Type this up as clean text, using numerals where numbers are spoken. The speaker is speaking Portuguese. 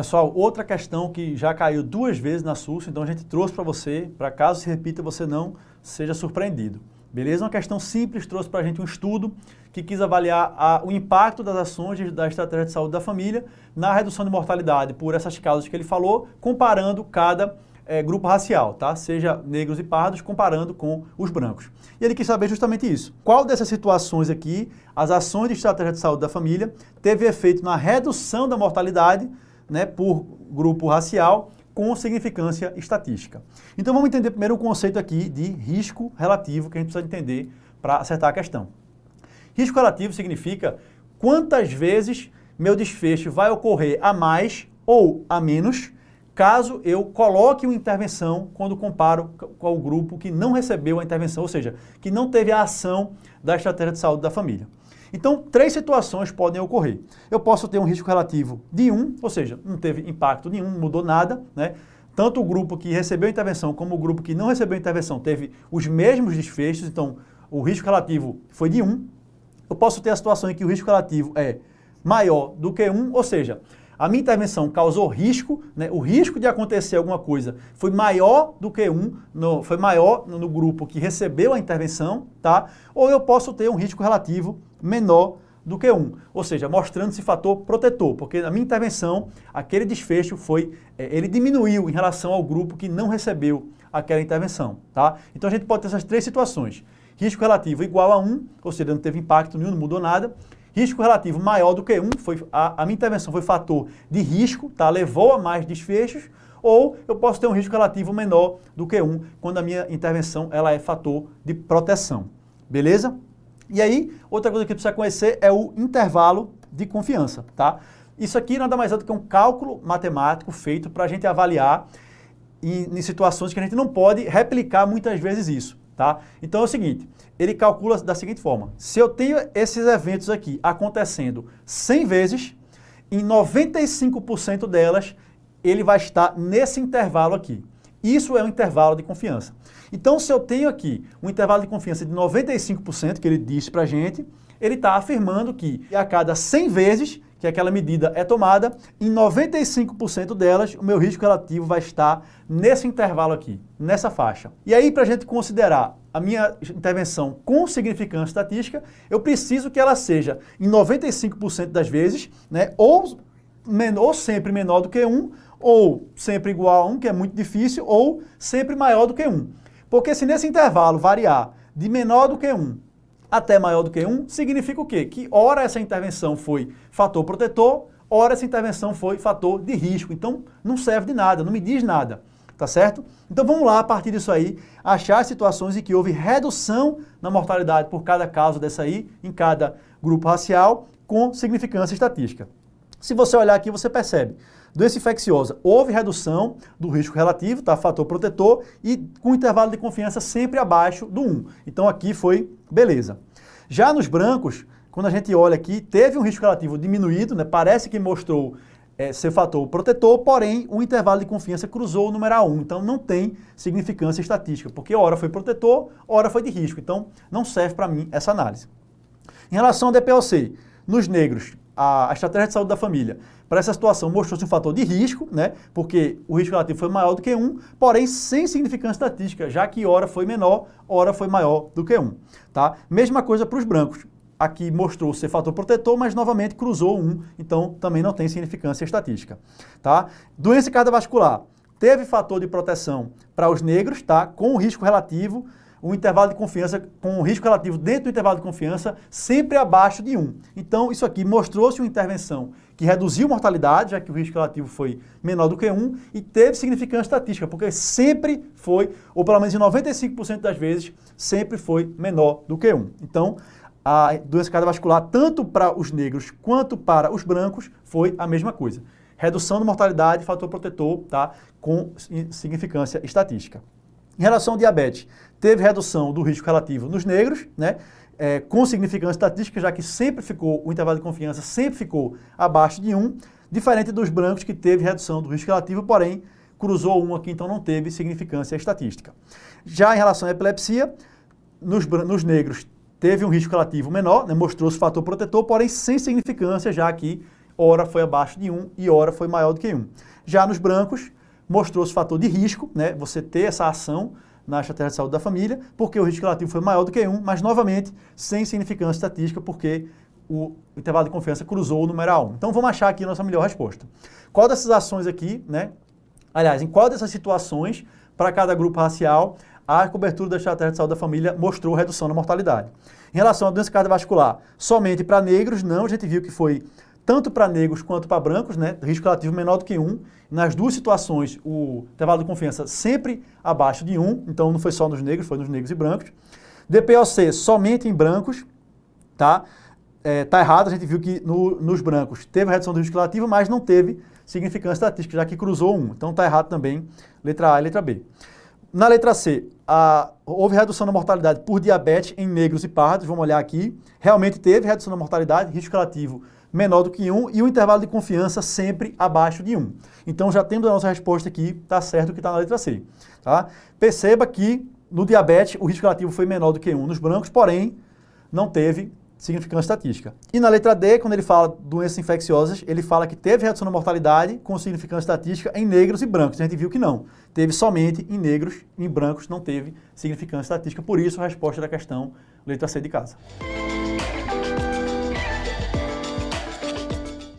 Pessoal, outra questão que já caiu 2 vezes na SUS, então a gente trouxe para você, para caso se repita, você não seja surpreendido. Beleza? Uma questão simples, trouxe para a gente um estudo que quis avaliar o impacto das ações da estratégia de saúde da família na redução de mortalidade por essas causas que ele falou, comparando cada grupo racial, tá? Seja negros e pardos, comparando com os brancos. E ele quis saber justamente isso. Qual dessas situações aqui, as ações de estratégia de saúde da família, teve efeito na redução da mortalidade, né, por grupo racial, com significância estatística. Então vamos entender primeiro o conceito aqui de risco relativo, que a gente precisa entender para acertar a questão. Risco relativo significa quantas vezes meu desfecho vai ocorrer a mais ou a menos, caso eu coloque uma intervenção quando comparo com o grupo que não recebeu a intervenção, ou seja, que não teve a ação da estratégia de saúde da família. Então, 3 situações podem ocorrer. Eu posso ter um risco relativo de 1, ou seja, não teve impacto nenhum, não mudou nada, né? Tanto o grupo que recebeu a intervenção como o grupo que não recebeu a intervenção teve os mesmos desfechos, então o risco relativo foi de 1. Eu posso ter a situação em que o risco relativo é maior do que 1, ou seja, a minha intervenção causou risco, né? O risco de acontecer alguma coisa foi maior do que 1, foi maior no grupo que recebeu a intervenção, tá? Ou eu posso ter um risco relativo menor do que 1, ou seja, mostrando esse fator protetor, porque na minha intervenção, aquele desfecho ele diminuiu em relação ao grupo que não recebeu aquela intervenção, tá? Então a gente pode ter essas 3 situações. Risco relativo igual a 1, ou seja, não teve impacto nenhum, não mudou nada. Risco relativo maior do que 1, a minha intervenção foi fator de risco, tá? Levou a mais desfechos, ou eu posso ter um risco relativo menor do que 1, quando a minha intervenção ela é fator de proteção. Beleza? E aí, outra coisa que precisa conhecer é o intervalo de confiança, tá? Isso aqui nada mais é do que um cálculo matemático feito para a gente avaliar em situações que a gente não pode replicar muitas vezes isso, tá? Então é o seguinte, ele calcula da seguinte forma: se eu tenho esses eventos aqui acontecendo 100 vezes, em 95% delas ele vai estar nesse intervalo aqui. Isso é um intervalo de confiança. Então, se eu tenho aqui um intervalo de confiança de 95%, que ele disse para a gente, ele está afirmando que a cada 100 vezes que aquela medida é tomada, em 95% delas, o meu risco relativo vai estar nesse intervalo aqui, nessa faixa. E aí, para a gente considerar a minha intervenção com significância estatística, eu preciso que ela seja, em 95% das vezes, né, ou sempre menor do que 1, ou sempre igual a 1, que é muito difícil, ou sempre maior do que 1. Porque se nesse intervalo variar de menor do que 1 até maior do que 1, significa o quê? Que ora essa intervenção foi fator protetor, ora essa intervenção foi fator de risco. Então não serve de nada, não me diz nada, tá certo? Então vamos lá, a partir disso aí, achar as situações em que houve redução na mortalidade por cada caso dessa aí, em cada grupo racial, com significância estatística. Se você olhar aqui, você percebe. Doença infecciosa, houve redução do risco relativo, tá? Fator protetor, e com intervalo de confiança sempre abaixo do 1. Então aqui foi beleza. Já nos brancos, quando a gente olha aqui, teve um risco relativo diminuído, né? Parece que mostrou ser fator protetor, porém o intervalo de confiança cruzou o numeral 1. Então não tem significância estatística, porque ora foi protetor, ora foi de risco. Então não serve para mim essa análise. Em relação ao DPOC, nos negros, a estratégia de saúde da família, para essa situação mostrou-se um fator de risco, né? Porque o risco relativo foi maior do que 1, porém sem significância estatística, já que ora foi menor, ora foi maior do que 1. Tá? Mesma coisa para os brancos. Aqui mostrou ser fator protetor, mas novamente cruzou 1, então também não tem significância estatística. Tá? Doença cardiovascular. Teve fator de proteção para os negros, tá? Com o risco relativo, um intervalo de confiança, com um risco relativo dentro do intervalo de confiança, sempre abaixo de 1. Então, isso aqui mostrou-se uma intervenção que reduziu mortalidade, já que o risco relativo foi menor do que 1, e teve significância estatística, porque sempre foi, ou pelo menos em 95% das vezes, sempre foi menor do que 1. Então, a doença cardiovascular, tanto para os negros quanto para os brancos, foi a mesma coisa. Redução de mortalidade, fator protetor, tá? Com significância estatística. Em relação ao diabetes, teve redução do risco relativo nos negros, né? Com significância estatística, já que sempre ficou, o intervalo de confiança sempre ficou abaixo de 1, diferente dos brancos que teve redução do risco relativo, porém cruzou 1 aqui, então não teve significância estatística. Já em relação à epilepsia, nos negros teve um risco relativo menor, né? Mostrou-se fator protetor, porém sem significância, já que ora foi abaixo de 1 e ora foi maior do que 1. Já nos brancos, mostrou-se fator de risco, né? Você ter essa ação na estratégia de saúde da família, porque o risco relativo foi maior do que 1, mas novamente sem significância estatística, porque o intervalo de confiança cruzou o numeral 1. Então vamos achar aqui a nossa melhor resposta. Qual dessas ações aqui, né? Aliás, em qual dessas situações, para cada grupo racial, a cobertura da estratégia de saúde da família mostrou redução na mortalidade? Em relação à doença cardiovascular, somente para negros, não, a gente viu que foi tanto para negros quanto para brancos, né? Risco relativo menor do que 1. Nas duas situações, o intervalo de confiança sempre abaixo de 1, então não foi só nos negros, foi nos negros e brancos. DPOC somente em brancos, tá? Tá errado, a gente viu que nos brancos teve redução do risco relativo, mas não teve significância estatística, já que cruzou 1. Então tá errado também, letra A e letra B. Na letra C, houve redução da mortalidade por diabetes em negros e pardos, vamos olhar aqui. Realmente teve redução da mortalidade, risco relativo menor do que 1 e o intervalo de confiança sempre abaixo de 1. Então já temos a nossa resposta aqui, tá certo o que está na letra C. Tá? Perceba que no diabetes o risco relativo foi menor do que 1 nos brancos, porém não teve significância estatística. E na letra D, quando ele fala doenças infecciosas, ele fala que teve redução da mortalidade com significância estatística em negros e brancos. A gente viu que não. Teve somente em negros, em brancos não teve significância estatística. Por isso, a resposta da questão, letra C de casa.